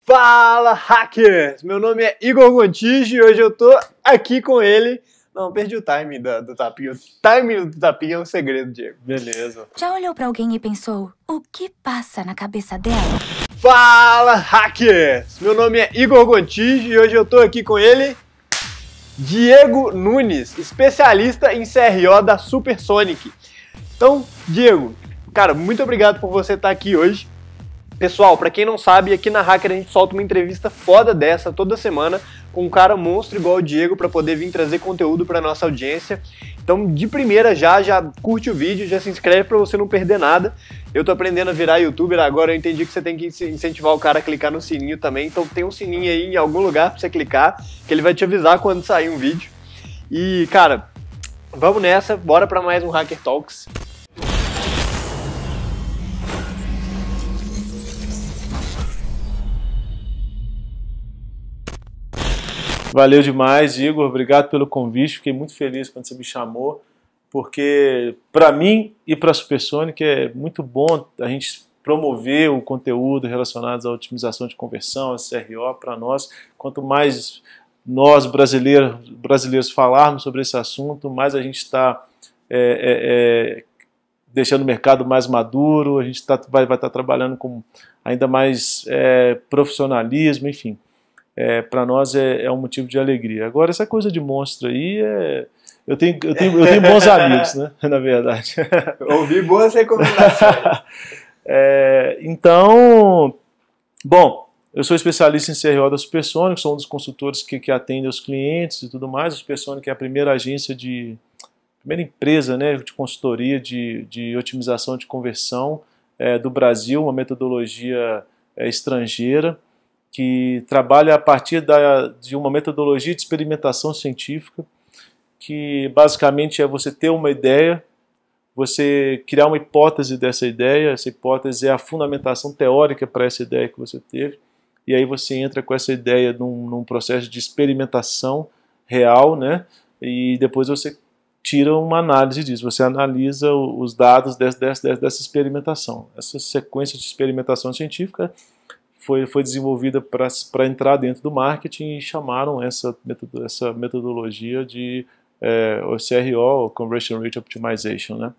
Fala, hackers! Meu nome é Igor Gontijo e hoje eu tô aqui com ele. Não, perdi o timing do tapinha. O timing do tapinha é um segredo, Diego. Beleza. Já olhou pra alguém e pensou, o que passa na cabeça dela? Fala, hackers! Meu nome é Igor Gontijo e hoje eu tô aqui com ele, Diego Nunes, especialista em CRO da Supersonic. Então, Diego, cara, muito obrigado por você estar aqui hoje. Pessoal, pra quem não sabe, aqui na Hacker a gente solta uma entrevista foda dessa toda semana com um cara monstro igual o Diego pra poder vir trazer conteúdo pra nossa audiência. Então, de primeira já curte o vídeo, já se inscreve pra você não perder nada. Eu tô aprendendo a virar youtuber agora, eu entendi que você tem que incentivar o cara a clicar no sininho também. Então tem um sininho aí em algum lugar pra você clicar, que ele vai te avisar quando sair um vídeo. E, cara, vamos nessa, bora pra mais um Hacker Talks. Valeu demais, Igor. Obrigado pelo convite. Fiquei muito feliz quando você me chamou, porque para mim e para a Supersonic é muito bom a gente promover o conteúdo relacionado à otimização de conversão, a CRO, para nós. Quanto mais nós, brasileiros, falarmos sobre esse assunto, mais a gente está deixando o mercado mais maduro, a gente vai estar trabalhando com ainda mais profissionalismo, enfim. Para nós é um motivo de alegria. Agora, essa coisa de monstro aí, eu tenho bons amigos, né? Na verdade. Ouvi boas recomendações. Então, bom, eu sou especialista em CRO da Supersonic, sou um dos consultores que atende os clientes e tudo mais. A Supersonic é a primeira primeira empresa, né, de consultoria de otimização de conversão do Brasil, uma metodologia estrangeira, que trabalha a partir de uma metodologia de experimentação científica, que basicamente é você ter uma ideia, você criar uma hipótese dessa ideia, essa hipótese é a fundamentação teórica para essa ideia que você teve, e aí você entra com essa ideia num processo de experimentação real, né? E depois você tira uma análise disso, você analisa os dados dessa experimentação. Essa sequência de experimentação científica foi desenvolvida para entrar dentro do marketing e chamaram essa metodologia de CRO, Conversion Rate Optimization, né?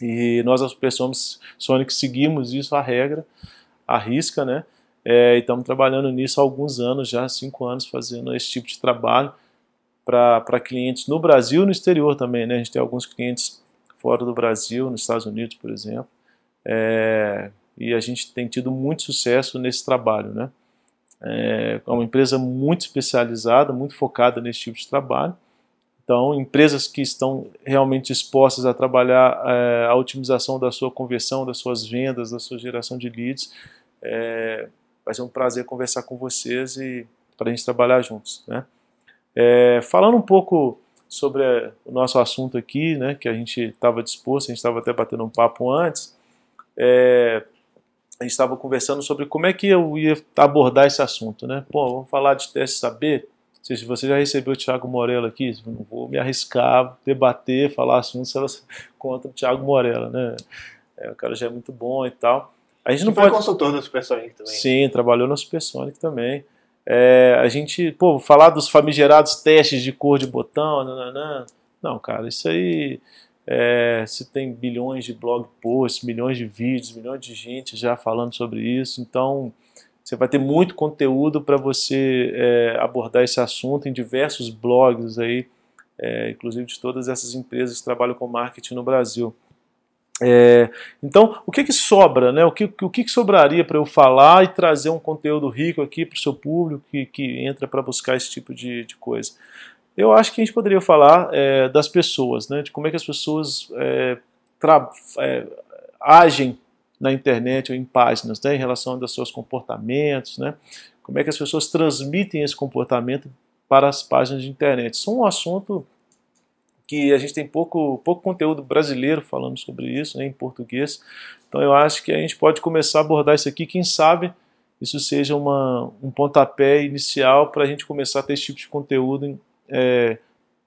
E nós, a Supersonic, seguimos isso à risca, né? E estamos trabalhando nisso há alguns anos, já há 5 anos, fazendo esse tipo de trabalho para clientes no Brasil e no exterior também, né? A gente tem alguns clientes fora do Brasil, nos Estados Unidos, por exemplo. E a gente tem tido muito sucesso nesse trabalho, né? É uma empresa muito especializada, muito focada nesse tipo de trabalho. Então, empresas que estão realmente dispostas a trabalhar a otimização da sua conversão, das suas vendas, da sua geração de leads, vai ser um prazer conversar com vocês e para a gente trabalhar juntos, né? Falando um pouco sobre o nosso assunto aqui, né, que a gente estava disposto, a gente estava até batendo um papo antes, a gente estava conversando sobre como é que eu ia abordar esse assunto, né? Pô, vamos falar de teste saber. Se você já recebeu o Thiago Morella aqui, eu não vou me arriscar, debater, falar assuntos contra o Thiago Morella, né? O cara já é muito bom e tal. A gente não foi pode... consultor da Supersonic também. Sim, trabalhou na Supersonic também. A gente, pô, falar dos famigerados testes de cor de botão, não, cara, isso aí... se tem bilhões de blog posts, milhões de vídeos, milhões de gente já falando sobre isso, então você vai ter muito conteúdo para você abordar esse assunto em diversos blogs aí, inclusive de todas essas empresas que trabalham com marketing no Brasil. Então, o que sobra, né? O que sobraria para eu falar e trazer um conteúdo rico aqui para o seu público que entra para buscar esse tipo de coisa? Eu acho que a gente poderia falar das pessoas, né? De como é que as pessoas agem na internet ou em páginas, né? Em relação aos seus comportamentos, né? Como é que as pessoas transmitem esse comportamento para as páginas de internet. Isso é um assunto que a gente tem pouco conteúdo brasileiro falando sobre isso, né, em português. Então eu acho que a gente pode começar a abordar isso aqui, quem sabe isso seja um pontapé inicial para a gente começar a ter esse tipo de conteúdo,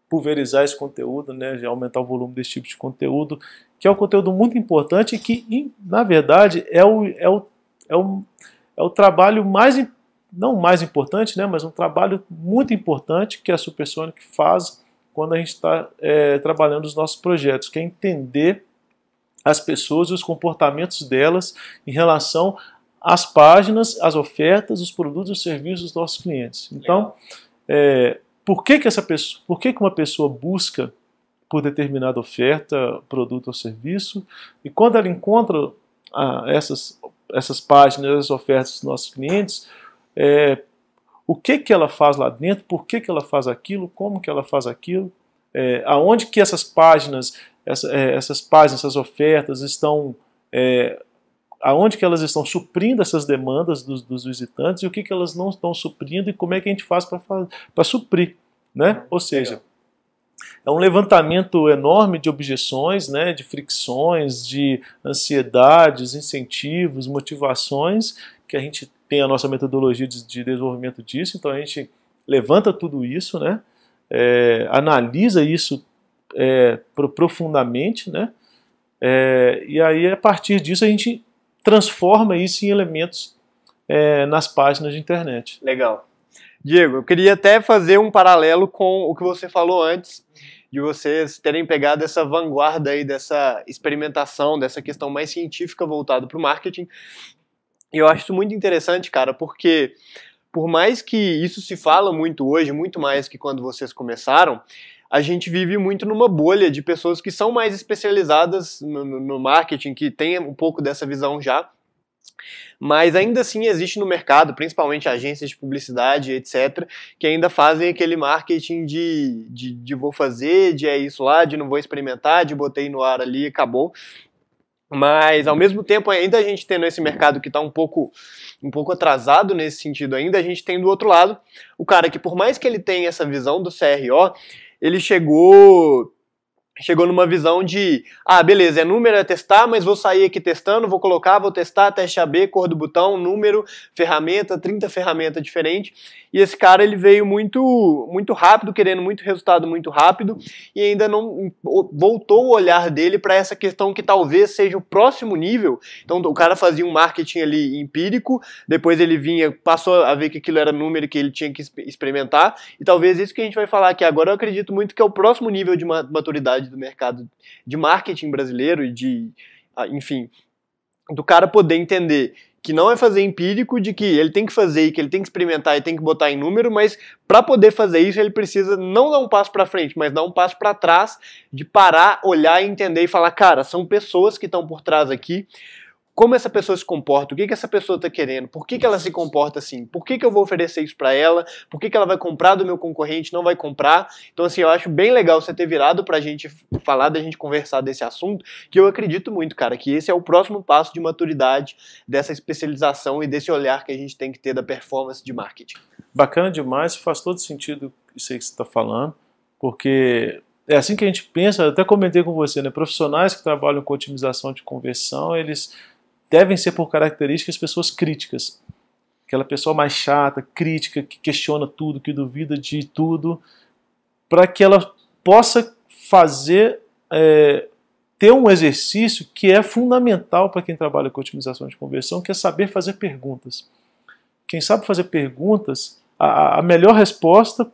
pulverizar esse conteúdo, né, aumentar o volume desse tipo de conteúdo, que é um conteúdo muito importante e que, na verdade, é o trabalho mais não o mais importante, né, mas um trabalho muito importante que a Supersonic faz quando a gente está trabalhando os nossos projetos, que é entender as pessoas e os comportamentos delas em relação às páginas, às ofertas, os produtos e os serviços dos nossos clientes. Então, por que uma pessoa busca por determinada oferta, produto ou serviço, e quando ela encontra essas páginas, essas ofertas dos nossos clientes, o que ela faz lá dentro, por que ela faz aquilo, como que ela faz aquilo, aonde que essas páginas, essas ofertas estão, aonde que elas estão suprindo essas demandas dos visitantes e o que elas não estão suprindo e como é que a gente faz para suprir, né? Ou seja, é um levantamento enorme de objeções, né, de fricções, de ansiedades, incentivos, motivações, que a gente tem a nossa metodologia de desenvolvimento disso, então a gente levanta tudo isso, né, analisa isso profundamente, né, e aí a partir disso a gente transforma isso em elementos nas páginas de internet. Legal. Diego, eu queria até fazer um paralelo com o que você falou antes, de vocês terem pegado essa vanguarda aí, dessa experimentação, dessa questão mais científica voltada para o marketing. E eu acho isso muito interessante, cara, porque por mais que isso se fala muito hoje, muito mais que quando vocês começaram, a gente vive muito numa bolha de pessoas que são mais especializadas no marketing, que têm um pouco dessa visão já. Mas ainda assim existe no mercado, principalmente agências de publicidade, etc., que ainda fazem aquele marketing de vou fazer, de é isso lá, de não vou experimentar, de botei no ar ali e acabou. Mas, ao mesmo tempo, ainda a gente tendo esse mercado que está um pouco atrasado nesse sentido ainda, a gente tem do outro lado o cara que, por mais que ele tenha essa visão do CRO, ele chegou numa visão de, beleza, número é testar, mas vou sair aqui testando, vou testar, teste AB, cor do botão, número, ferramenta, 30 ferramentas diferentes, e esse cara ele veio muito rápido, querendo muito resultado muito rápido, e ainda não voltou o olhar dele para essa questão que talvez seja o próximo nível. Então o cara fazia um marketing ali empírico, depois ele passou a ver que aquilo era número que ele tinha que experimentar, e talvez isso que a gente vai falar aqui agora, eu acredito muito que é o próximo nível de maturidade do mercado de marketing brasileiro e enfim, do cara poder entender que não é fazer empírico, de que ele tem que fazer e que ele tem que experimentar e tem que botar em número, mas para poder fazer isso ele precisa não dar um passo para frente, mas dar um passo para trás, de parar, olhar e entender e falar, cara, são pessoas que estão por trás aqui, como essa pessoa se comporta, o que essa pessoa está querendo, por que ela se comporta assim, por que eu vou oferecer isso para ela, por que ela vai comprar do meu concorrente, não vai comprar. Então assim, eu acho bem legal você ter virado pra gente falar, da gente conversar desse assunto, que eu acredito muito, cara, que esse é o próximo passo de maturidade dessa especialização e desse olhar que a gente tem que ter da performance de marketing. Bacana demais, faz todo sentido isso aí que você está falando, porque é assim que a gente pensa. Eu até comentei com você, né, profissionais que trabalham com otimização de conversão, eles devem ser, por características, pessoas críticas. Aquela pessoa mais chata, crítica, que questiona tudo, que duvida de tudo, para que ela possa ter um exercício que é fundamental para quem trabalha com otimização de conversão, que é saber fazer perguntas. Quem sabe fazer perguntas, a melhor resposta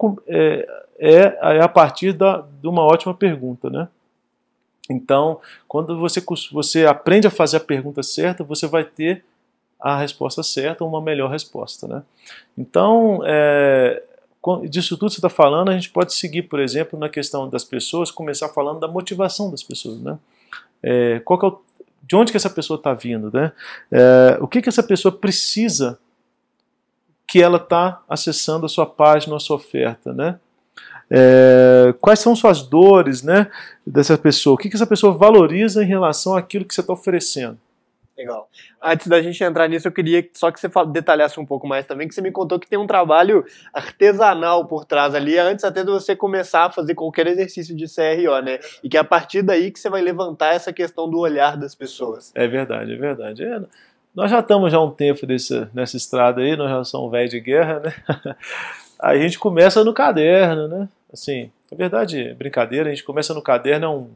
é a partir de uma ótima pergunta, né? Então, quando você aprende a fazer a pergunta certa, você vai ter a resposta certa, uma melhor resposta, né? Então, disso tudo que você está falando, a gente pode seguir, por exemplo, na questão das pessoas, começar falando da motivação das pessoas, né? De onde que essa pessoa está vindo, né? O que essa pessoa precisa que ela está acessando a sua página, a sua oferta, né? Quais são suas dores, né, dessa pessoa? O que essa pessoa valoriza em relação àquilo que você está oferecendo? Legal. Antes da gente entrar nisso, eu queria só que você detalhasse um pouco mais também, que você me contou que tem um trabalho artesanal por trás ali, antes até de você começar a fazer qualquer exercício de CRO, né? E que é a partir daí que você vai levantar essa questão do olhar das pessoas. É verdade, é verdade. Nós já estamos já há um tempo nessa estrada aí, nós já somos velhos de guerra, né? Aí a gente começa no caderno, né? Assim, na verdade, brincadeira, a gente começa no caderno,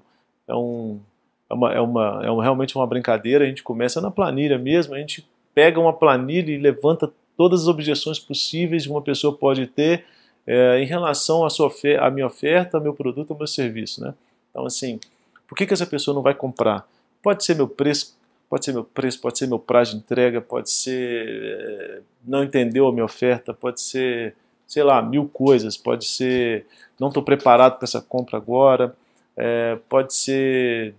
realmente uma brincadeira, a gente começa na planilha mesmo, a gente pega uma planilha e levanta todas as objeções possíveis que uma pessoa pode ter em relação à minha oferta, ao meu produto, ao meu serviço, né? Então, assim, por que essa pessoa não vai comprar? Pode ser meu preço, pode ser meu prazo de entrega, pode ser não entendeu a minha oferta, pode ser, sei lá, 1000 coisas, pode ser não estou preparado para essa compra agora, pode ser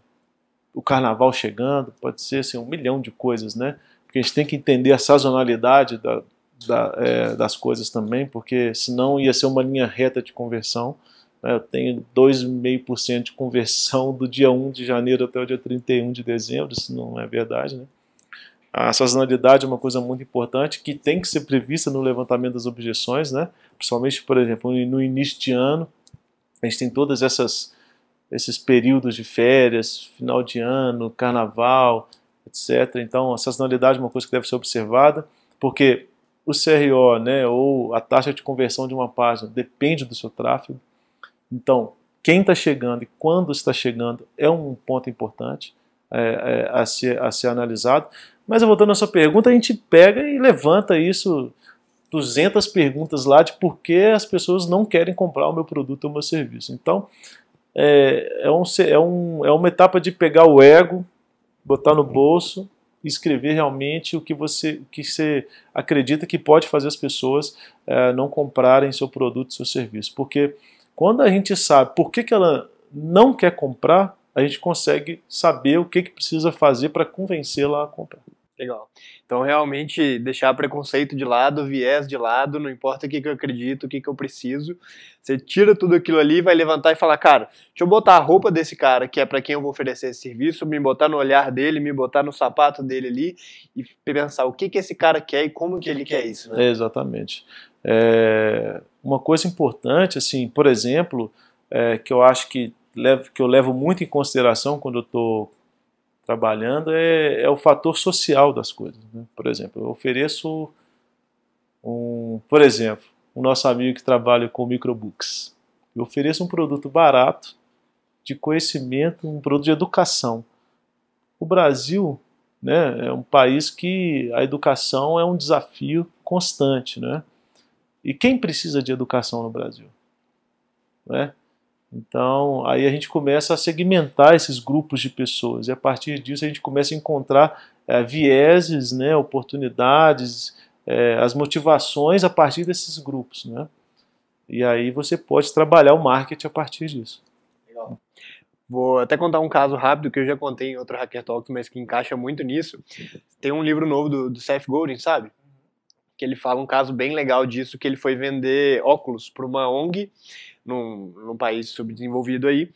o carnaval chegando, pode ser assim, 1 milhão de coisas, né? Porque a gente tem que entender a sazonalidade das coisas também, porque senão ia ser uma linha reta de conversão. Né? Eu tenho 2,5% de conversão do dia 1 de janeiro até o dia 31 de dezembro, isso não é verdade, né? A sazonalidade é uma coisa muito importante que tem que ser prevista no levantamento das objeções, né? Principalmente, por exemplo, no início de ano, a gente tem todos esses períodos de férias, final de ano, carnaval, etc. Então, a sazonalidade é uma coisa que deve ser observada, porque o CRO, né, ou a taxa de conversão de uma página, depende do seu tráfego. Então, quem está chegando e quando está chegando é um ponto importante a ser analisado. Mas voltando à sua pergunta, a gente pega e levanta isso, 200 perguntas lá de por que as pessoas não querem comprar o meu produto ou o meu serviço. Então, é uma etapa de pegar o ego, botar no bolso e escrever realmente o que você acredita que pode fazer as pessoas não comprarem seu produto, seu serviço. Porque quando a gente sabe por que ela não quer comprar, a gente consegue saber o que precisa fazer para convencê-la a comprar. Legal. Então, realmente, deixar preconceito de lado, viés de lado, não importa o que eu acredito, o que eu preciso. Você tira tudo aquilo ali, vai levantar e falar, cara, deixa eu botar a roupa desse cara, que é para quem eu vou oferecer esse serviço, me botar no olhar dele, me botar no sapato dele ali e pensar o que esse cara quer e como que ele quer isso, né? Exatamente. Uma coisa importante, assim, por exemplo, que eu acho que eu levo muito em consideração quando eu estou trabalhando é o fator social das coisas, né? Por exemplo, eu ofereço por exemplo, o nosso amigo que trabalha com microbooks. Eu ofereço um produto barato, de conhecimento, um produto de educação. O Brasil, né, é um país que a educação é um desafio constante, né? E quem precisa de educação no Brasil? Né? Então, aí a gente começa a segmentar esses grupos de pessoas, e a partir disso a gente começa a encontrar vieses, né, oportunidades, as motivações a partir desses grupos, né? E aí você pode trabalhar o marketing a partir disso. Legal. Vou até contar um caso rápido que eu já contei em outro Hacker Talks, mas que encaixa muito nisso. Tem um livro novo do Seth Godin, sabe? Que ele fala um caso bem legal disso, que ele foi vender óculos para uma ONG num país subdesenvolvido aí,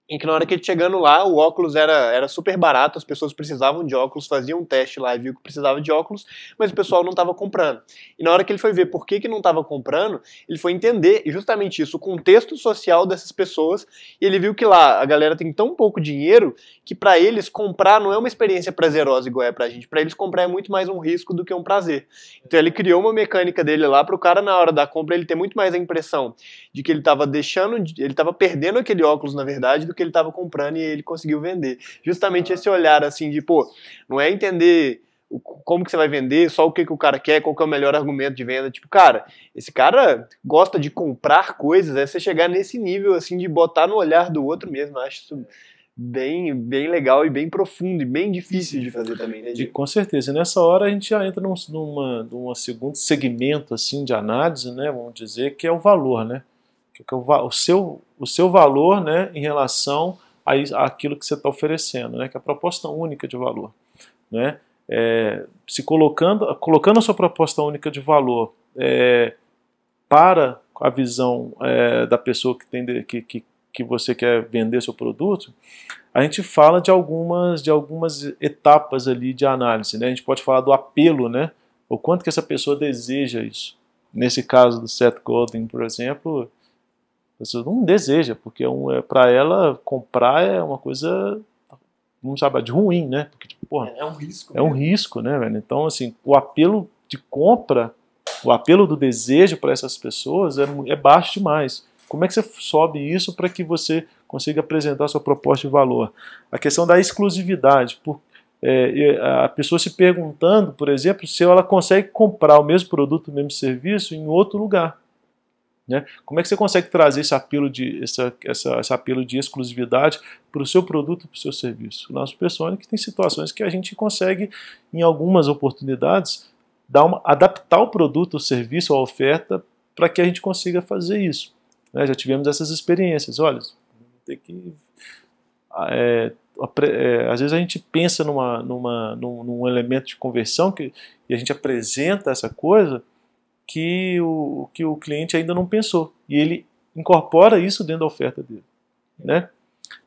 em que na hora que ele chegando lá, o óculos era super barato, as pessoas precisavam de óculos, faziam um teste lá e viu que precisava de óculos, mas o pessoal não estava comprando. E na hora que ele foi ver por que não estava comprando, ele foi entender justamente isso, o contexto social dessas pessoas, e ele viu que lá a galera tem tão pouco dinheiro que para eles comprar não é uma experiência prazerosa igual é pra gente, para eles comprar é muito mais um risco do que um prazer. Então ele criou uma mecânica dele lá para o cara na hora da compra ele ter muito mais a impressão de que ele estava perdendo aquele óculos na verdade do que ele estava comprando e ele conseguiu vender. Justamente esse olhar assim de, pô, não é entender como que você vai vender, só o que o cara quer, qual que é o melhor argumento de venda. Tipo, cara, esse cara gosta de comprar coisas, é você chegar nesse nível assim de botar no olhar do outro mesmo. Eu acho isso bem, bem legal e bem profundo e bem difícil de fazer também, né, Diego? Com certeza. E nessa hora a gente já entra num segundo segmento assim de análise, né, vamos dizer, que é o valor, né? O seu valor, né, em relação àquilo que você está oferecendo, né, que é a proposta única de valor, né, se colocando a sua proposta única de valor para a visão da pessoa que você quer vender seu produto, a gente fala de algumas etapas ali de análise, né, a gente pode falar do apelo, né, o quanto que essa pessoa deseja isso. Nesse caso do Seth Godin, por exemplo, a pessoa não deseja, porque para ela comprar é uma coisa, vamos chamar de ruim, né? Porque, tipo, porra, é um risco. É um risco, né, velho? Então, assim, o apelo de compra, o apelo do desejo para essas pessoas é baixo demais. Como é que você sobe isso para que você consiga apresentar a sua proposta de valor? A questão da exclusividade. e a pessoa se perguntando, por exemplo, se ela consegue comprar o mesmo produto, o mesmo serviço em outro lugar. Né? Como é que você consegue trazer esse apelo esse apelo de exclusividade para o seu produto e para o seu serviço? Na Supersonic tem situações que a gente consegue, em algumas oportunidades, adaptar o produto, o serviço, a oferta, para que a gente consiga fazer isso. Né? Já tivemos essas experiências. Olha, tem que... às vezes a gente pensa num elemento de conversão e a gente apresenta essa coisa que o cliente ainda não pensou. E ele incorpora isso dentro da oferta dele. Né?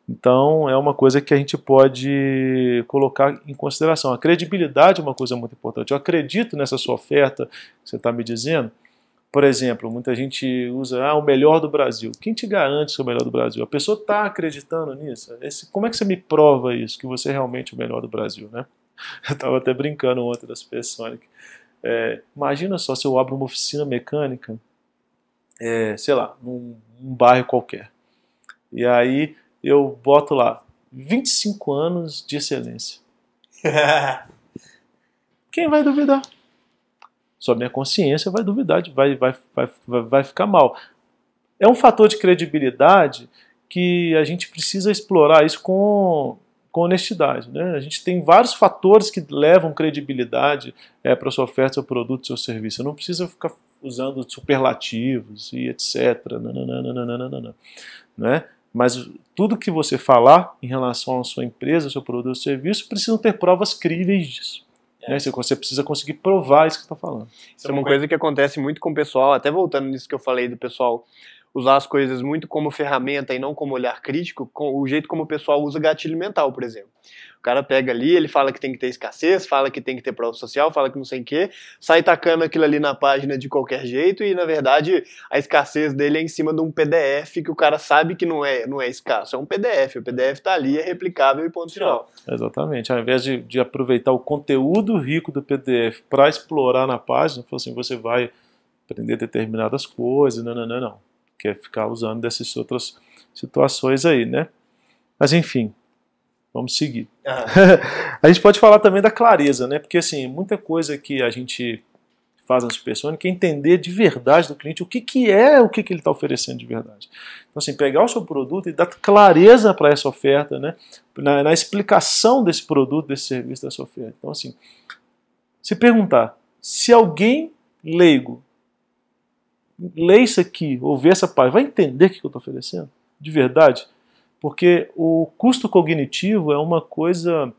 Então é uma coisa que a gente pode colocar em consideração. A credibilidade é uma coisa muito importante. Eu acredito nessa sua oferta que você está me dizendo. Por exemplo, muita gente usa o melhor do Brasil. Quem te garante que é o melhor do Brasil? A pessoa está acreditando nisso? Como é que você me prova isso, que você é realmente o melhor do Brasil? Né? Eu estava até brincando ontem da Supersonic. Imagina só se eu abro uma oficina mecânica, sei lá, num bairro qualquer. E aí eu boto lá 25 anos de excelência. Quem vai duvidar? Só minha consciência vai duvidar, vai ficar mal. É um fator de credibilidade que a gente precisa explorar isso com honestidade. Né? A gente tem vários fatores que levam credibilidade para a sua oferta, seu produto, seu serviço. Você não precisa ficar usando superlativos e etc. Né? Mas tudo que você falar em relação à sua empresa, seu produto, seu serviço, precisam ter provas críveis disso. Né? Você precisa conseguir provar isso que está falando. Isso é uma coisa que acontece muito com o pessoal, até voltando nisso que eu falei do pessoal usar as coisas muito como ferramenta e não como olhar crítico, com o jeito como o pessoal usa gatilho mental, por exemplo. O cara pega ali, ele fala que tem que ter escassez, fala que tem que ter prova social, fala que não sei o quê, sai tacando aquilo ali na página de qualquer jeito e, na verdade, a escassez dele é em cima de um PDF que o cara sabe que não é escasso, é um PDF. O PDF está ali, é replicável e ponto final. Exatamente. Ao invés de aproveitar o conteúdo rico do PDF para explorar na página, você vai aprender determinadas coisas, não. Quer ficar usando dessas outras situações aí, né? Mas, enfim. Vamos seguir. A gente pode falar também da clareza, né? Porque assim, muita coisa que a gente faz na Supersonic é entender de verdade do cliente o que ele está oferecendo de verdade. Então assim, pegar o seu produto e dar clareza para essa oferta, né? Na explicação desse produto, desse serviço, dessa oferta. Então assim, se perguntar, se alguém leigo lê isso aqui, ou vê essa página, vai entender o que eu estou oferecendo? De verdade? Porque o custo cognitivo é uma coisa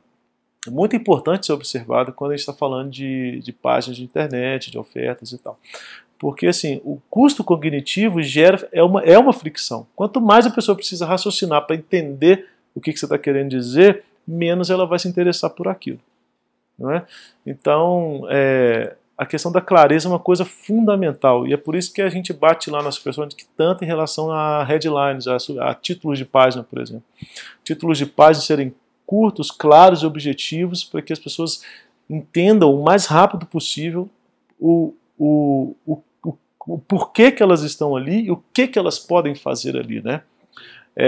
muito importante ser observada quando a gente está falando de páginas de internet, de ofertas e tal. Porque assim, o custo cognitivo é uma fricção. Quanto mais a pessoa precisa raciocinar para entender o que você está querendo dizer, menos ela vai se interessar por aquilo. Não é? Então, a questão da clareza é uma coisa fundamental, e é por isso que a gente bate lá nas pessoas tanto em relação a headlines, a títulos de página, por exemplo. Títulos de página serem curtos, claros e objetivos, para que as pessoas entendam o mais rápido possível o porquê que elas estão ali e o que elas podem fazer ali, né?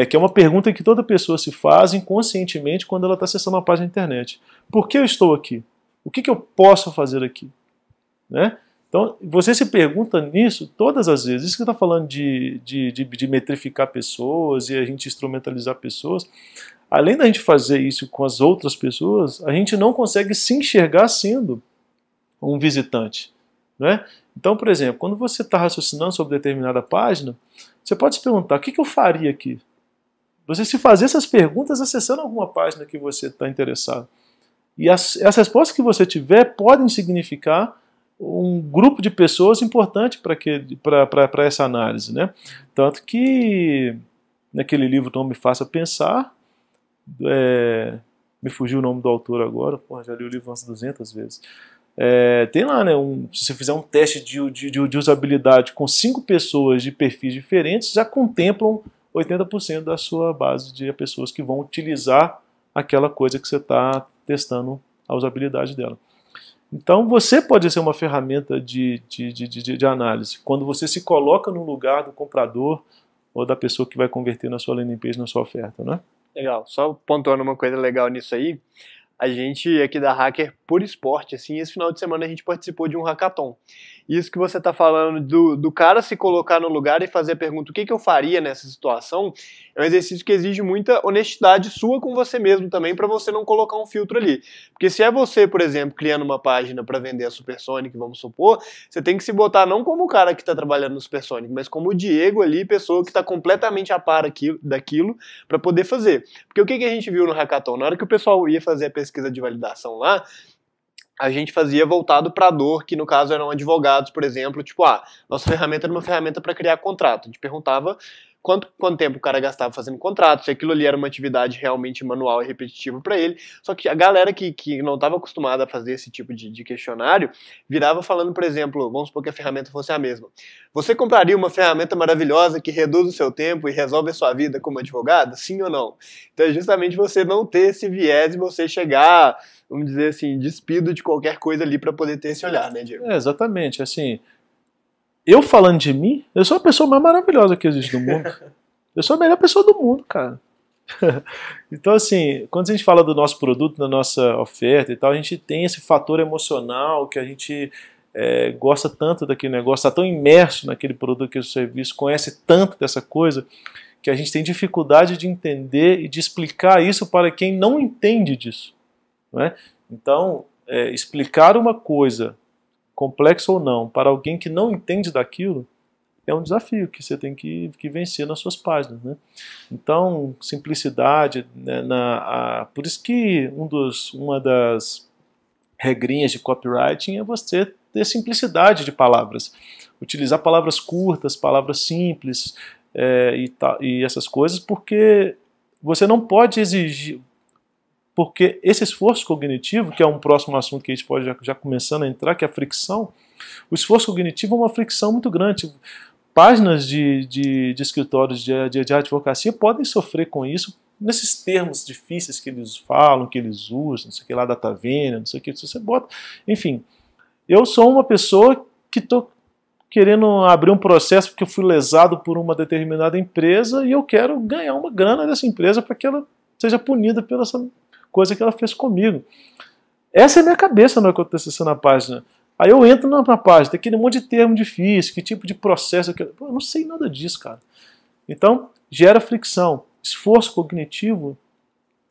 Que é uma pergunta que toda pessoa se faz inconscientemente quando ela está acessando uma página da internet. Por que eu estou aqui? O que eu posso fazer aqui? Né? Então, você se pergunta nisso todas as vezes. Isso que está falando de metrificar pessoas e a gente instrumentalizar pessoas. Além da gente fazer isso com as outras pessoas, a gente não consegue se enxergar sendo um visitante. Né? Então, por exemplo, quando você está raciocinando sobre determinada página, você pode se perguntar, o que eu faria aqui? Você se fazer essas perguntas acessando alguma página que você está interessado. E as respostas que você tiver podem significar um grupo de pessoas importante para essa análise, né? Tanto que naquele livro Não Me Faça Pensar, me fugiu o nome do autor agora, já li o livro umas 200 vezes, tem lá, né, se você fizer um teste de usabilidade com 5 pessoas de perfis diferentes, já contemplam 80% da sua base de pessoas que vão utilizar aquela coisa que você está testando a usabilidade dela. Então você pode ser uma ferramenta de análise, quando você se coloca no lugar do comprador ou da pessoa que vai converter na sua landing page, na sua oferta, né? Legal, só pontuando uma coisa legal nisso aí, a gente aqui da Hacker por esporte, assim, esse final de semana a gente participou de um hackathon. Isso que você está falando do cara se colocar no lugar e fazer a pergunta, o que eu faria nessa situação, é um exercício que exige muita honestidade sua com você mesmo também, para você não colocar um filtro ali. Porque se é você, por exemplo, criando uma página para vender a Supersonic, vamos supor, você tem que se botar não como o cara que está trabalhando no Supersonic, mas como o Diego ali, pessoa que está completamente a par daquilo, para poder fazer. Porque o que a gente viu no hackathon? Na hora que o pessoal ia fazer a pesquisa de validação lá, a gente fazia voltado para a dor, que no caso eram advogados, por exemplo, tipo, nossa ferramenta era uma ferramenta para criar contrato. A gente perguntava quanto tempo o cara gastava fazendo contrato, se aquilo ali era uma atividade realmente manual e repetitiva para ele. Só que a galera que não estava acostumada a fazer esse tipo de questionário, virava falando, por exemplo, vamos supor que a ferramenta fosse a mesma. Você compraria uma ferramenta maravilhosa que reduz o seu tempo e resolve a sua vida como advogado? Sim ou não? Então é justamente você não ter esse viés e você chegar, vamos dizer assim, despido de qualquer coisa ali para poder ter esse olhar, né, Diego? Exatamente, assim, eu falando de mim, eu sou a pessoa mais maravilhosa que existe no mundo. Eu sou a melhor pessoa do mundo, cara. Então, assim, quando a gente fala do nosso produto, da nossa oferta e tal, a gente tem esse fator emocional que a gente gosta tanto daquele negócio, está tão imerso naquele produto, naquele serviço, conhece tanto dessa coisa, que a gente tem dificuldade de entender e de explicar isso para quem não entende disso. Não é? Então, explicar uma coisa, complexa ou não, para alguém que não entende daquilo, é um desafio que você tem que vencer nas suas páginas, né? Então, simplicidade, né, por isso que uma das regrinhas de copywriting é você ter simplicidade de palavras, utilizar palavras curtas, palavras simples e essas coisas, porque você não pode exigir, porque esse esforço cognitivo, que é um próximo assunto que a gente pode já começando a entrar, que é a fricção, o esforço cognitivo é uma fricção muito grande. Páginas de escritórios de advocacia podem sofrer com isso, nesses termos difíceis que eles falam, que eles usam, não sei o que lá, data vênia, não sei o que, se você bota. Enfim, eu sou uma pessoa que estou querendo abrir um processo porque eu fui lesado por uma determinada empresa e eu quero ganhar uma grana dessa empresa para que ela seja punida pela essa coisa que ela fez comigo. Essa é a minha cabeça no que aconteceu na página. Aí eu entro na página, tem aquele monte de termo difícil, que tipo de processo... Eu não sei nada disso, cara. Então, gera fricção. Esforço cognitivo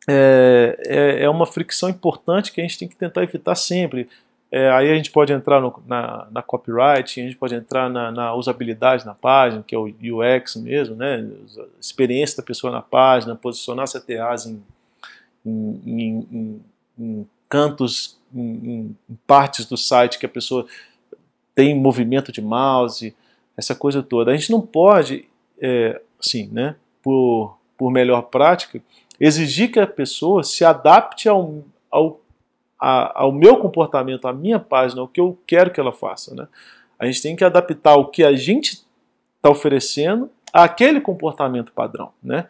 é uma fricção importante que a gente tem que tentar evitar sempre. Aí a gente pode entrar na copyright, a gente pode entrar na usabilidade na página, que é o UX mesmo, né? A experiência da pessoa na página, posicionar CTAs em cantos, em partes do site que a pessoa tem movimento de mouse, essa coisa toda. A gente não pode, assim, né, por melhor prática, exigir que a pessoa se adapte ao meu comportamento, à minha página, ao que eu quero que ela faça, né? A gente tem que adaptar o que a gente está oferecendo àquele comportamento padrão, né?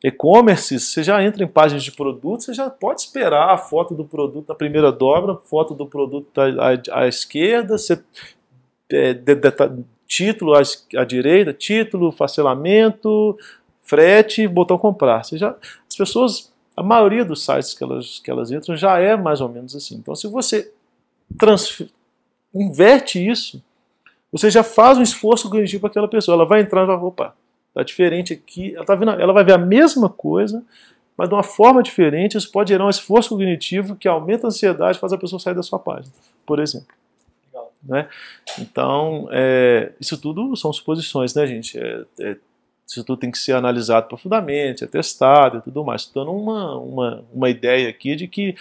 E-commerce, você já entra em páginas de produto, você já pode esperar a foto do produto na primeira dobra, foto do produto à esquerda, título à direita, título, parcelamento, frete, botão comprar. As pessoas, a maioria dos sites que elas entram já é mais ou menos assim. Então, se você inverte isso, você já faz um esforço cognitivo para aquela pessoa. Ela vai entrar e vai, opa, está diferente aqui, ela vai ver a mesma coisa, mas de uma forma diferente. Isso pode gerar um esforço cognitivo que aumenta a ansiedade e faz a pessoa sair da sua página, por exemplo. Legal. Né? Então, isso tudo são suposições, né, gente? Isso tudo tem que ser analisado profundamente, testado e tudo mais. Estou dando uma ideia aqui de que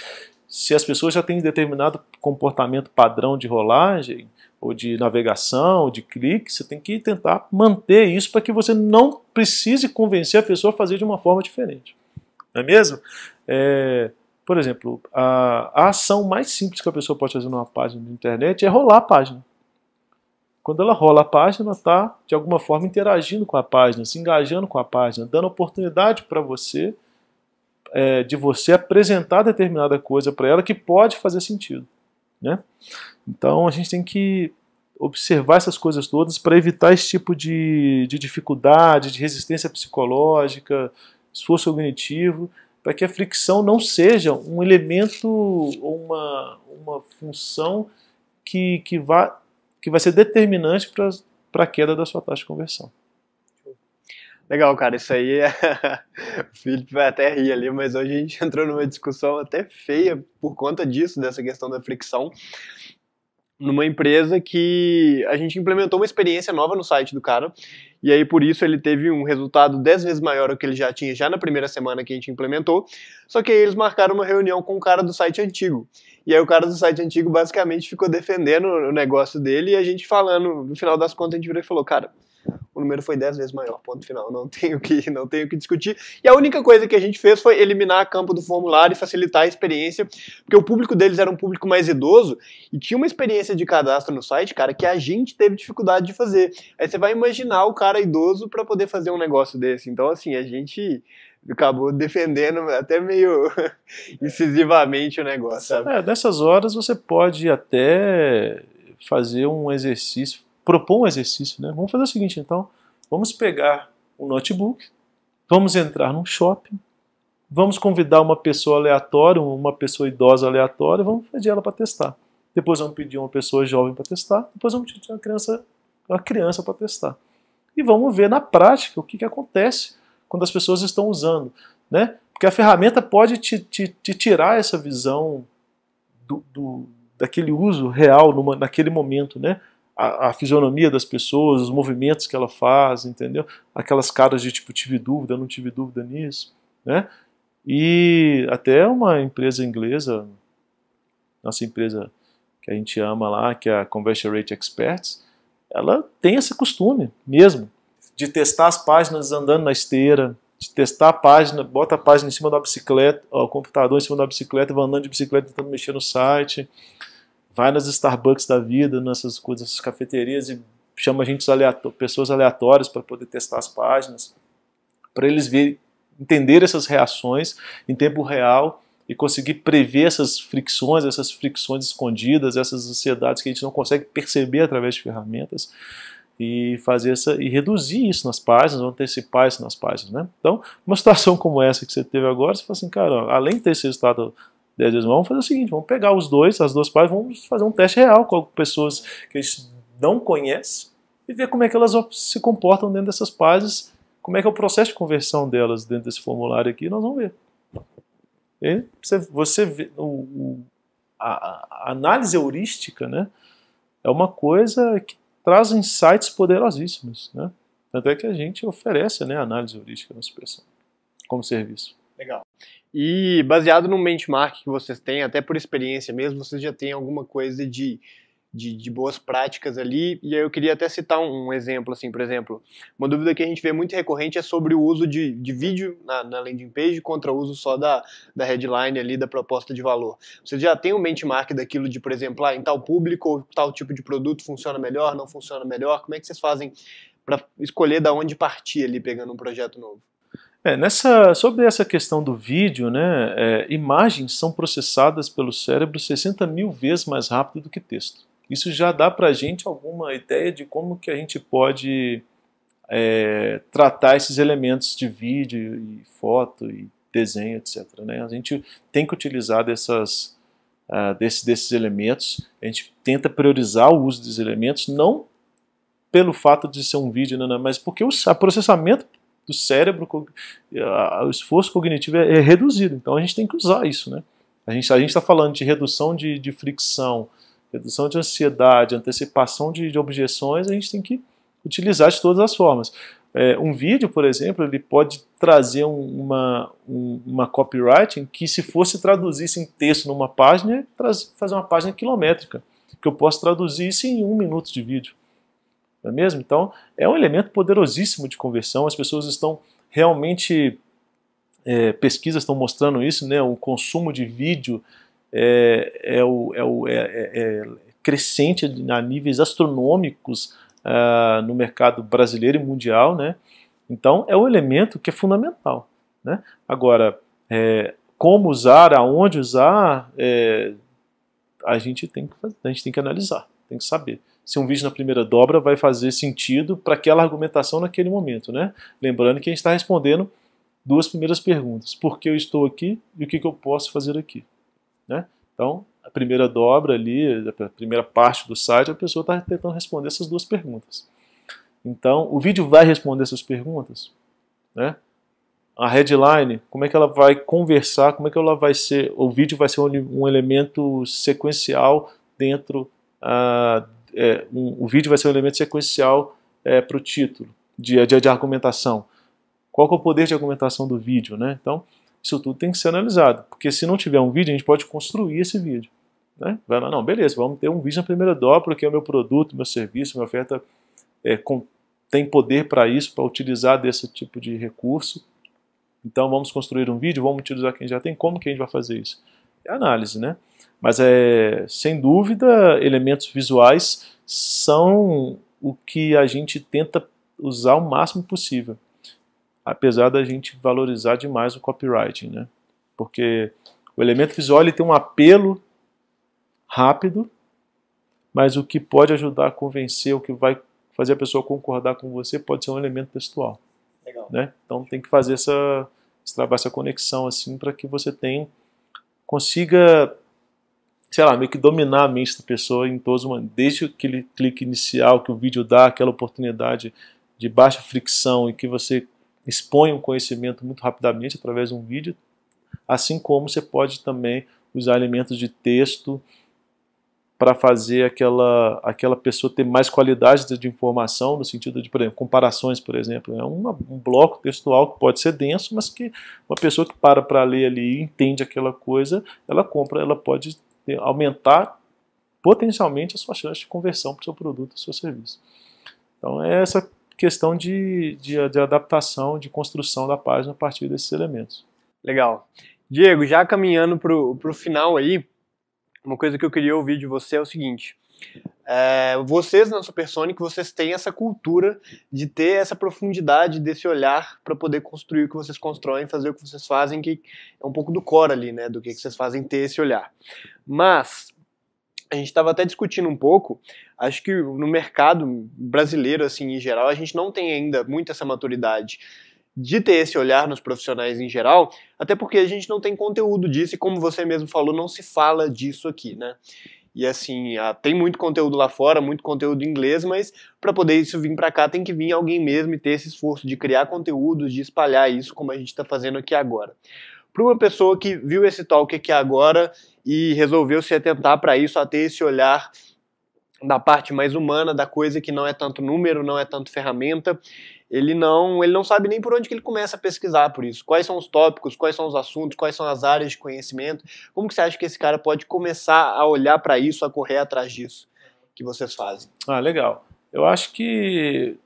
se as pessoas já têm determinado comportamento padrão de rolagem, ou de navegação, ou de clique, você tem que tentar manter isso para que você não precise convencer a pessoa a fazer de uma forma diferente. Não é mesmo? Por exemplo, a ação mais simples que a pessoa pode fazer numa página de internet é rolar a página. Quando ela rola a página, ela está, de alguma forma, interagindo com a página, se engajando com a página, dando oportunidade para você, de você apresentar determinada coisa para ela que pode fazer sentido. Né? Então a gente tem que observar essas coisas todas para evitar esse tipo de dificuldade, de resistência psicológica, esforço cognitivo, para que a fricção não seja um elemento ou uma função que vai ser determinante para a queda da sua taxa de conversão. Legal, cara, isso aí o Felipe vai até rir ali, mas hoje a gente entrou numa discussão até feia por conta disso, dessa questão da fricção, numa empresa que a gente implementou uma experiência nova no site do cara, e aí por isso ele teve um resultado 10 vezes maior do que ele já tinha já na primeira semana que a gente implementou, só que aí eles marcaram uma reunião com o cara do site antigo, e aí o cara do site antigo basicamente ficou defendendo o negócio dele, e a gente falando, no final das contas a gente virou e falou, cara, o número foi 10 vezes maior, ponto final, não tenho o que discutir. E a única coisa que a gente fez foi eliminar a campo do formulário e facilitar a experiência, porque o público deles era um público mais idoso e tinha uma experiência de cadastro no site, cara, que a gente teve dificuldade de fazer. Aí você vai imaginar o cara idoso para poder fazer um negócio desse. Então, assim, a gente acabou defendendo até meio incisivamente o negócio, sabe? Nessas horas você pode até fazer um exercício, propor um exercício, né? Vamos fazer o seguinte, então, vamos pegar um notebook, vamos entrar num shopping, vamos convidar uma pessoa aleatória, uma pessoa idosa aleatória, vamos pedir ela para testar. Depois vamos pedir uma pessoa jovem para testar, depois vamos pedir uma criança para testar. E vamos ver na prática o que acontece quando as pessoas estão usando, né? Porque a ferramenta pode te tirar essa visão daquele uso real naquele momento, né? A fisionomia das pessoas, os movimentos que ela faz, entendeu? Aquelas caras de tipo, tive dúvida, não tive dúvida nisso, né? E até uma empresa inglesa, nossa empresa que a gente ama lá, que é a Conversion Rate Experts, ela tem esse costume mesmo, de testar as páginas andando na esteira, de testar a página, bota a página em cima da bicicleta, o computador em cima da bicicleta, vai andando de bicicleta tentando mexer no site, vai nas Starbucks da vida, nessas coisas, essas cafeterias e chama pessoas aleatórias para poder testar as páginas, para eles entender essas reações em tempo real e conseguir prever essas fricções escondidas, essas ansiedades que a gente não consegue perceber através de ferramentas e e reduzir isso nas páginas, antecipar isso nas páginas, né? Então, uma situação como essa que você teve agora, você fala assim, cara, além de ter esse resultado 10 vezes, vamos fazer o seguinte, vamos pegar as duas páginas, vamos fazer um teste real com pessoas que a gente não conhece e ver como é que elas se comportam dentro dessas páginas, como é que é o processo de conversão delas dentro desse formulário aqui, nós vamos ver. E você vê, a análise heurística, né, é uma coisa que traz insights poderosíssimos, né? Tanto é que a gente oferece, né, análise heurística na expressão como serviço. Legal. E baseado no benchmark que vocês têm, até por experiência mesmo, vocês já têm alguma coisa de boas práticas ali, e aí eu queria até citar um exemplo, assim, por exemplo, uma dúvida que a gente vê muito recorrente é sobre o uso de vídeo na landing page contra o uso só da headline ali, da proposta de valor. Vocês já têm um benchmark daquilo de, por exemplo, em tal público ou tal tipo de produto funciona melhor, não funciona melhor? Como é que vocês fazem para escolher da onde partir ali, pegando um projeto novo? Sobre essa questão do vídeo, né, imagens são processadas pelo cérebro 60 mil vezes mais rápido do que texto. Isso já dá para a gente alguma ideia de como que a gente pode tratar esses elementos de vídeo e foto e desenho, etc. Né? A gente tem que utilizar desses elementos, a gente tenta priorizar o uso desses elementos, não pelo fato de ser um vídeo, não, mas porque o processamento do cérebro, o esforço cognitivo é reduzido, então a gente tem que usar isso, né? A gente está falando de redução de fricção, redução de ansiedade, antecipação de objeções, a gente tem que utilizar de todas as formas. Um vídeo, por exemplo, ele pode trazer uma copywriting que, se fosse traduzir isso em texto numa página, fazer uma página quilométrica, que eu posso traduzir isso em 1 minuto de vídeo. Não é mesmo? Então, é um elemento poderosíssimo de conversão. As pessoas estão realmente, pesquisas estão mostrando isso, né? O consumo de vídeo é crescente a níveis astronômicos no mercado brasileiro e mundial, né? Então, é um elemento que é fundamental, né? Agora, como usar, aonde usar, a gente tem que analisar, tem que saber se um vídeo na primeira dobra vai fazer sentido para aquela argumentação naquele momento, né? Lembrando que a gente está respondendo duas primeiras perguntas. Por que eu estou aqui e o que eu posso fazer aqui? Né? Então, a primeira dobra ali, a primeira parte do site, a pessoa está tentando responder essas duas perguntas. Então, o vídeo vai responder essas perguntas, né? A headline, como é que ela vai conversar, como é que ela vai ser, o vídeo vai ser um elemento sequencial dentro, o vídeo vai ser um elemento sequencial para o título, de argumentação. Qual que é o poder de argumentação do vídeo, né? Então, isso tudo tem que ser analisado, porque se não tiver um vídeo, a gente pode construir esse vídeo. Né? Vai lá, não, beleza, vamos ter um vídeo na primeira dobra, porque é o meu produto, meu serviço, minha oferta tem poder para isso, para utilizar desse tipo de recurso. Então vamos construir um vídeo, vamos utilizar quem já tem, como que a gente vai fazer isso? É análise, né? Mas sem dúvida, elementos visuais são o que a gente tenta usar o máximo possível, apesar da gente valorizar demais o copywriting, né? Porque o elemento visual ele tem um apelo rápido, mas o que pode ajudar a convencer, o que vai fazer a pessoa concordar com você pode ser um elemento textual. Legal. Né? Então tem que fazer essa conexão assim para que você consiga, sei lá, meio que dominar a mente da pessoa em todos, desde aquele clique inicial que o vídeo dá, aquela oportunidade de baixa fricção e que você expõe um conhecimento muito rapidamente através de um vídeo, assim como você pode também usar elementos de texto para fazer aquela pessoa ter mais qualidade de informação, no sentido de, por exemplo, comparações, por exemplo. É um bloco textual que pode ser denso, mas que uma pessoa que para ler ali e entende aquela coisa, ela compra, ela pode aumentar potencialmente a sua chance de conversão para o seu produto, para o seu serviço. Então é essa questão de adaptação, de construção da página a partir desses elementos. Legal. Diego, já caminhando para o final aí, uma coisa que eu queria ouvir de você é o seguinte: vocês na Supersonic, vocês têm essa cultura de ter essa profundidade desse olhar para poder construir o que vocês constroem, fazer o que vocês fazem, que é um pouco do core ali, né, do que vocês fazem, ter esse olhar. Mas a gente estava até discutindo um pouco, acho que no mercado brasileiro, assim, em geral, a gente não tem ainda muito essa maturidade de ter esse olhar nos profissionais em geral, até porque a gente não tem conteúdo disso, e como você mesmo falou, não se fala disso aqui, né? E assim, tem muito conteúdo lá fora, muito conteúdo em inglês, mas para poder isso vir para cá tem que vir alguém mesmo e ter esse esforço de criar conteúdos, de espalhar isso como a gente está fazendo aqui agora. Para uma pessoa que viu esse talk aqui agora e resolveu se atentar para isso, a ter esse olhar da parte mais humana, da coisa que não é tanto número, não é tanto ferramenta, ele não sabe nem por onde que ele começa a pesquisar por isso. Quais são os tópicos, quais são os assuntos, quais são as áreas de conhecimento, como que você acha que esse cara pode começar a olhar para isso, a correr atrás disso que vocês fazem? Legal. Eu acho que,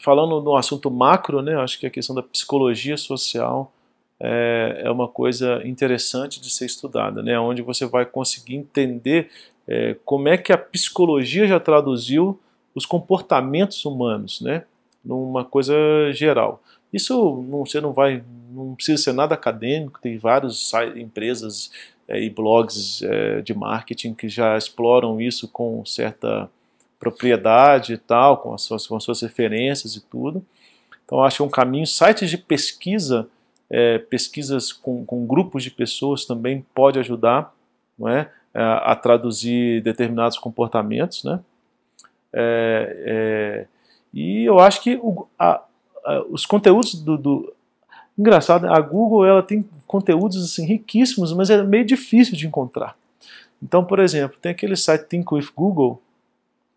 falando no assunto macro, né, acho que a questão da psicologia social é uma coisa interessante de ser estudada, né, onde você vai conseguir entender como é que a psicologia já traduziu os comportamentos humanos, né, numa coisa geral. Isso você não precisa ser nada acadêmico, tem várias empresas e blogs de marketing que já exploram isso com certa propriedade e tal, com as suas referências e tudo. Então acho que é um caminho. Sites de pesquisa, pesquisas com grupos de pessoas também pode ajudar, não é, a traduzir determinados comportamentos, né? E eu acho que os conteúdos engraçado, a Google ela tem conteúdos assim, riquíssimos, mas é meio difícil de encontrar. Então, por exemplo, tem aquele site Think with Google,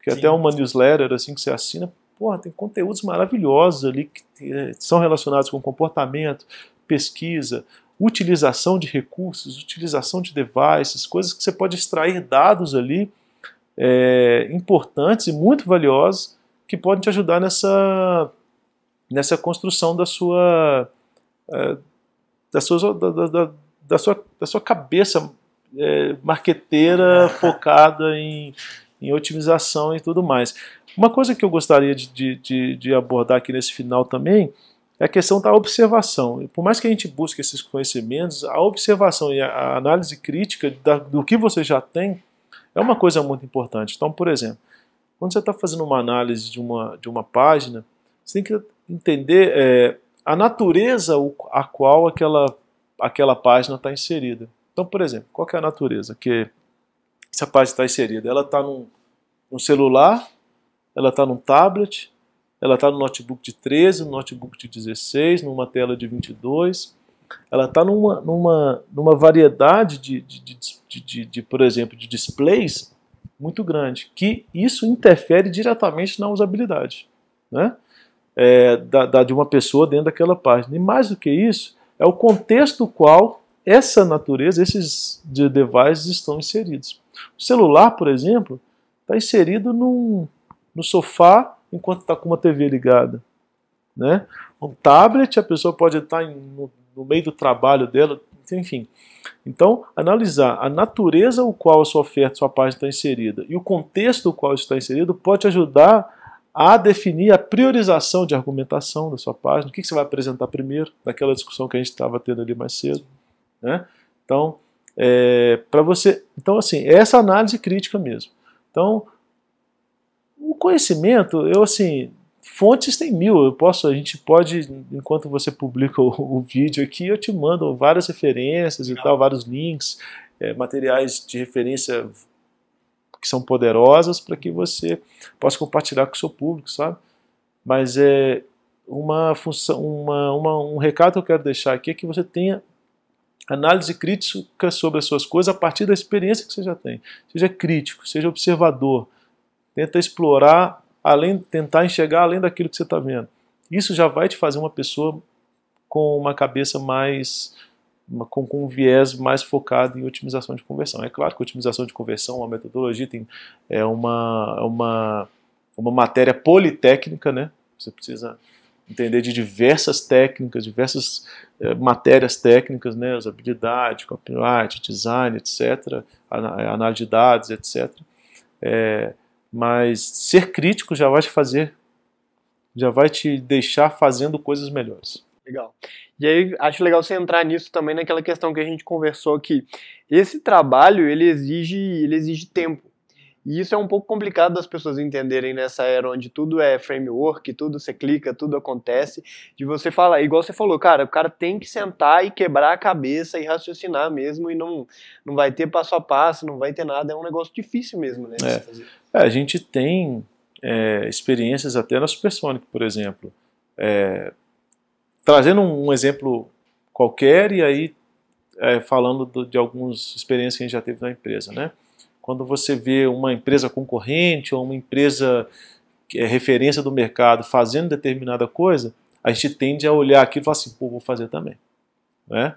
que é até uma newsletter assim, que você assina. Porra, tem conteúdos maravilhosos ali que são relacionados com comportamento, pesquisa, utilização de recursos, utilização de devices, coisas que você pode extrair dados ali importantes e muito valiosos que podem te ajudar nessa construção da sua cabeça marqueteira focada em otimização e tudo mais. Uma coisa que eu gostaria de abordar aqui nesse final também é a questão da observação. Por mais que a gente busque esses conhecimentos, a observação e a análise crítica do que você já tem é uma coisa muito importante. Então, por exemplo, quando você está fazendo uma análise de uma página, você tem que entender a natureza a qual aquela página está inserida. Então, por exemplo, qual que é a natureza que essa página está inserida? Ela está num celular, ela está num tablet, ela está no notebook de 13, no notebook de 16, numa tela de 22, ela está numa variedade por exemplo, de displays muito grande, que isso interfere diretamente na usabilidade, né? De uma pessoa dentro daquela página. E mais do que isso, é o contexto no qual essa natureza, esses devices estão inseridos. O celular, por exemplo, está inserido no sofá enquanto está com uma TV ligada, né? Um tablet, a pessoa pode estar no meio do trabalho dela, enfim. Então, analisar a natureza no qual a sua oferta, sua página está inserida e o contexto no qual isso está inserido pode ajudar a definir a priorização de argumentação da sua página, o que você vai apresentar primeiro, daquela discussão que a gente estava tendo ali mais cedo, né? Então, então assim, é essa análise crítica mesmo. Então, o conhecimento, fontes tem 1000, a gente pode, enquanto você publica o vídeo aqui, eu te mando várias referências e tal, vários links, materiais de referência que são poderosas para que você possa compartilhar com o seu público, sabe? Mas um recado que eu quero deixar aqui é que você tenha análise crítica sobre as suas coisas a partir da experiência que você já tem. Seja crítico, seja observador, tenta explorar, tentar enxergar além daquilo que você está vendo. Isso já vai te fazer uma pessoa com uma cabeça com um viés mais focado em otimização de conversão. É claro que otimização de conversão, uma metodologia, é uma matéria politécnica, né? Você precisa entender de diversas técnicas, diversas matérias técnicas, né? Usabilidade, copyright, design, etc., análise de dados, etc. Mas ser crítico já vai te deixar fazendo coisas melhores. Legal. E aí, acho legal você entrar nisso também naquela questão que a gente conversou aqui. Esse trabalho, ele exige tempo. E isso é um pouco complicado das pessoas entenderem nessa era onde tudo é framework, tudo você clica, tudo acontece, de você falar, igual você falou, cara, o cara tem que sentar e quebrar a cabeça e raciocinar mesmo, e não vai ter passo a passo, não vai ter nada, é um negócio difícil mesmo, né? A gente tem experiências até na Supersonic, por exemplo. Trazendo um exemplo qualquer e aí falando de algumas experiências que a gente já teve na empresa, né? Quando você vê uma empresa concorrente ou uma empresa que é referência do mercado fazendo determinada coisa, a gente tende a olhar aquilo e falar assim, pô, vou fazer também, né?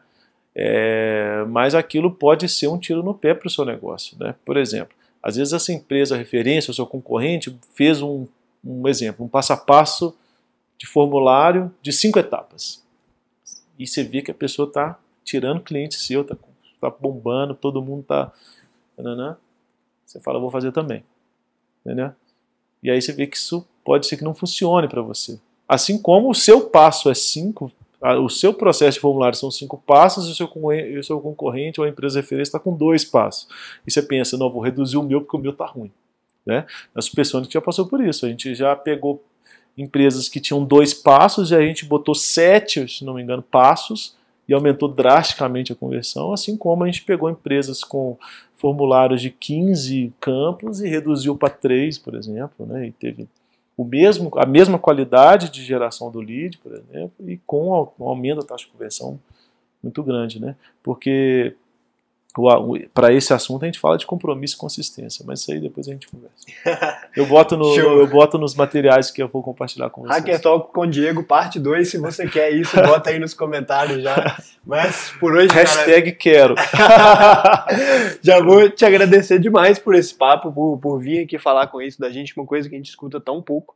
Mas aquilo pode ser um tiro no pé para o seu negócio, né? Por exemplo, às vezes essa empresa referência, o seu concorrente, fez um exemplo, um passo a passo de formulário de 5 etapas. E você vê que a pessoa está tirando cliente seu, está bombando, todo mundo está... Você fala, vou fazer também. Entendeu? E aí você vê que isso pode ser que não funcione para você. Assim como o seu passo é 5, o seu processo de formulário são 5 passos e o seu concorrente ou a empresa de referência está com 2 passos. E você pensa, não, vou reduzir o meu porque o meu está ruim. Né? A Supersonic já passou por isso. A gente já pegou empresas que tinham 2 passos e a gente botou 7, se não me engano, passos e aumentou drasticamente a conversão, assim como a gente pegou empresas com formulários de 15 campos e reduziu para 3, por exemplo, né? E teve a mesma qualidade de geração do lead, por exemplo, e com um aumento da taxa de conversão muito grande, né? Porque para esse assunto a gente fala de compromisso e consistência, mas isso aí depois a gente conversa. Eu boto nos materiais que eu vou compartilhar com vocês. Hacker Talk com Diego, parte 2, se você quer isso, bota aí nos comentários já. Mas por hoje, hashtag quero. Já vou te agradecer demais por esse papo, por vir aqui falar com isso da gente, uma coisa que a gente escuta tão pouco.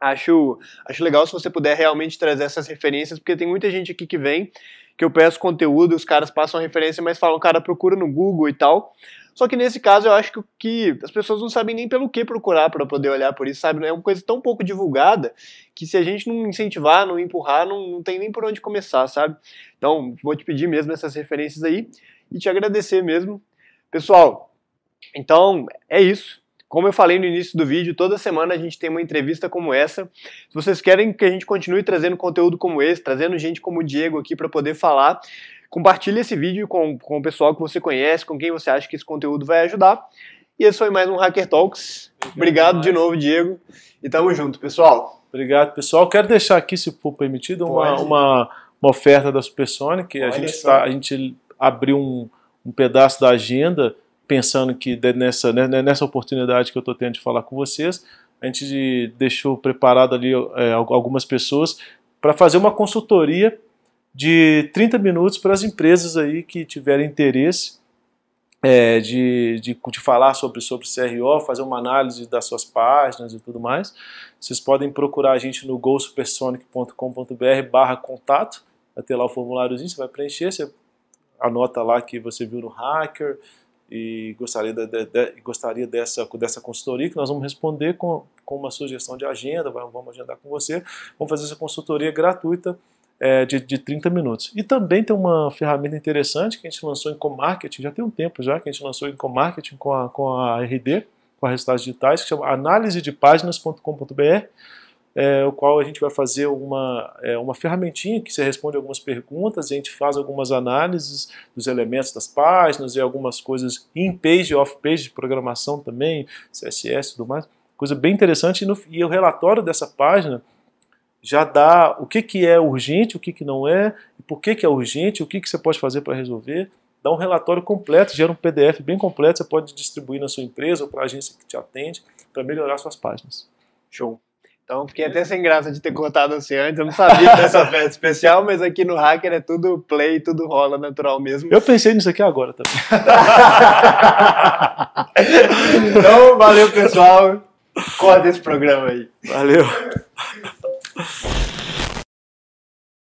Acho legal se você puder realmente trazer essas referências, porque tem muita gente aqui que vem, que eu peço conteúdo, os caras passam a referência, mas falam, cara, procura no Google e tal. Só que nesse caso eu acho que as pessoas não sabem nem pelo que procurar para poder olhar por isso, sabe? É uma coisa tão pouco divulgada que se a gente não incentivar, não empurrar, não tem nem por onde começar, sabe? Então, vou te pedir mesmo essas referências aí e te agradecer mesmo. Pessoal, então é isso. Como eu falei no início do vídeo, toda semana a gente tem uma entrevista como essa. Se vocês querem que a gente continue trazendo conteúdo como esse, trazendo gente como o Diego aqui para poder falar, compartilhe esse vídeo com o pessoal que você conhece, com quem você acha que esse conteúdo vai ajudar. E esse foi mais um Hacker Talks. Obrigado de novo, Diego. E tamo junto, pessoal. Obrigado, pessoal. Quero deixar aqui, se for permitido, uma oferta da Supersonic. A gente abriu um pedaço da agenda, pensando que nessa oportunidade que eu estou tendo de falar com vocês, a gente deixou preparado ali algumas pessoas para fazer uma consultoria de 30 minutos para as empresas aí que tiverem interesse de falar sobre CRO, fazer uma análise das suas páginas e tudo mais. Vocês podem procurar a gente no gosupersonic.com.br/contato, vai ter lá o formuláriozinho, você vai preencher, você anota lá que você viu no Hacker e gostaria dessa consultoria, que nós vamos responder com uma sugestão de agenda, vamos agendar com você, vamos fazer essa consultoria gratuita de 30 minutos. E também tem uma ferramenta interessante que a gente lançou em Comarketing, já tem um tempo já que a gente lançou em Comarketing com a RD, com a Resultados Digitais, que chama analisedepáginas.com.br, o qual a gente vai fazer uma ferramentinha que você responde algumas perguntas, a gente faz algumas análises dos elementos das páginas e algumas coisas in-page e off-page de programação também, CSS e tudo mais, coisa bem interessante, e o relatório dessa página já dá o que é urgente, o que não é, e por que é urgente, o que você pode fazer para resolver, dá um relatório completo, gera um PDF bem completo, você pode distribuir na sua empresa ou para a agência que te atende, para melhorar suas páginas. Show! Então, fiquei até sem graça de ter cortado você antes, eu não sabia dessa festa especial, mas aqui no Hacker é tudo play, tudo rola natural mesmo. Eu pensei nisso aqui agora também. Então, valeu, pessoal. Corta esse programa aí. Valeu.